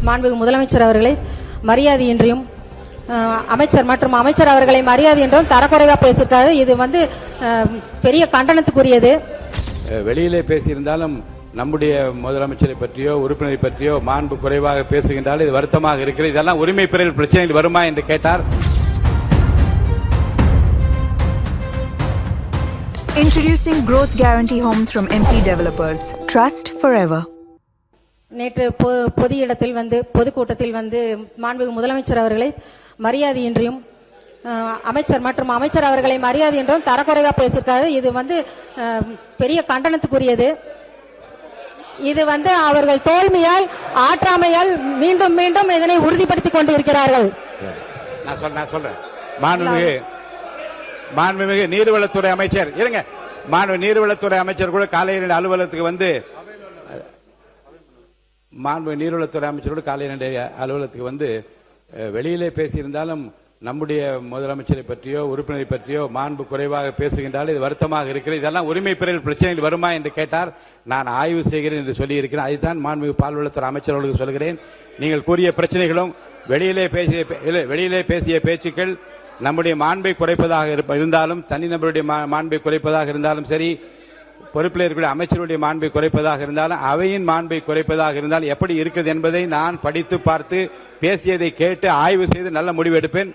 மாண்புமிகு முதலமைச்சர் அவர்களை மரியாதையின்றியும் அமைச்சர் மற்றும் அமைச்சர் அவர்களை மரியாதை என்றும் தரக்குறைவா பேசியிருக்காரு. இது பெரிய கண்டனத்துக்குரியது. வெளியிலே பேசியிருந்தாலும் நம்முடைய முதலமைச்சரை பற்றியோ உறுப்பினரை பற்றியோ மாண்பு குறைவாக பேசுகின்றால் இது வருத்தமாக இருக்கிறது. இதெல்லாம் உரிமை பெறல் பிரச்சனைகள் வருமா என்று கேட்டார். Introducing Growth Guarantee Homes from MP Developers. Trust forever. நேற்று பொது இடத்தில் பொதுக்கூட்டத்தில் மாண்புமிகு முதலமைச்சர் அவர்களை மரியாதையின்றியும் அமைச்சர் மற்றும் அமைச்சர் அவர்களை மரியாதை என்றும் தரக்குறைவா பேசியிருக்காரு. இது பெரிய கண்டனத்துக்குரியது. இது அவர்கள் தோல்மையால் ஆற்றாமையால் மீண்டும் மீண்டும் இதனை உறுதிப்படுத்திக் கொண்டிருக்கிறார்கள். நான் சொல்றேன். மாண்புமிகு நீர்வளத்துறை அமைச்சர் இருங்க. நீர்வளத்துறை அமைச்சர் கூட காலையில் அலுவலகத்துக்கு மாண்பு நீர்வளத்துறை அமைச்சரோடு காலையில் அலுவலகத்துக்கு வெளியிலே பேசியிருந்தாலும் நம்முடைய முதலமைச்சரை பற்றியோ உறுப்பினரை பற்றியோ மாண்பு குறைவாக பேசுகின்றால் இது வருத்தமாக இருக்கிறது. இதெல்லாம் உரிமை பெறல் பிரச்சனைகள் வருமா என்று கேட்டார். நான் ஆய்வு செய்கிறேன் என்று சொல்லியிருக்கிறேன். அதுதான் மாண்புமிகு பால்வளத்துறை அமைச்சர்களுக்கு சொல்கிறேன். நீங்கள் கூறிய பிரச்சனைகளும் வெளியிலே பேசிய பேச்சுக்கள் நம்முடைய மாண்பை குறைப்பதாக இருந்தாலும் தனிநபருடைய மாண்பை குறைப்பதாக இருந்தாலும் சரி, பொறுப்பில் இருக்கக்கூடிய அமைச்சருடைய மாண்பை குறைப்பதாக இருந்தாலும் அவையின் மாண்பை குறைப்பதாக இருந்தால் எப்படி இருக்கிறது என்பதை நான் படித்து பார்த்து பேசியதை கேட்டு ஆய்வு செய்து நல்ல முடிவு எடுப்பேன்.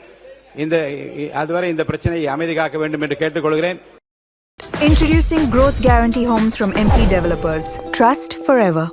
அதுவரை இந்த பிரச்சனையை அமைதி காக்க வேண்டும் என்று கேட்டுக்கொள்கிறேன். Introducing Growth Guarantee Homes from MP Developers. Trust forever.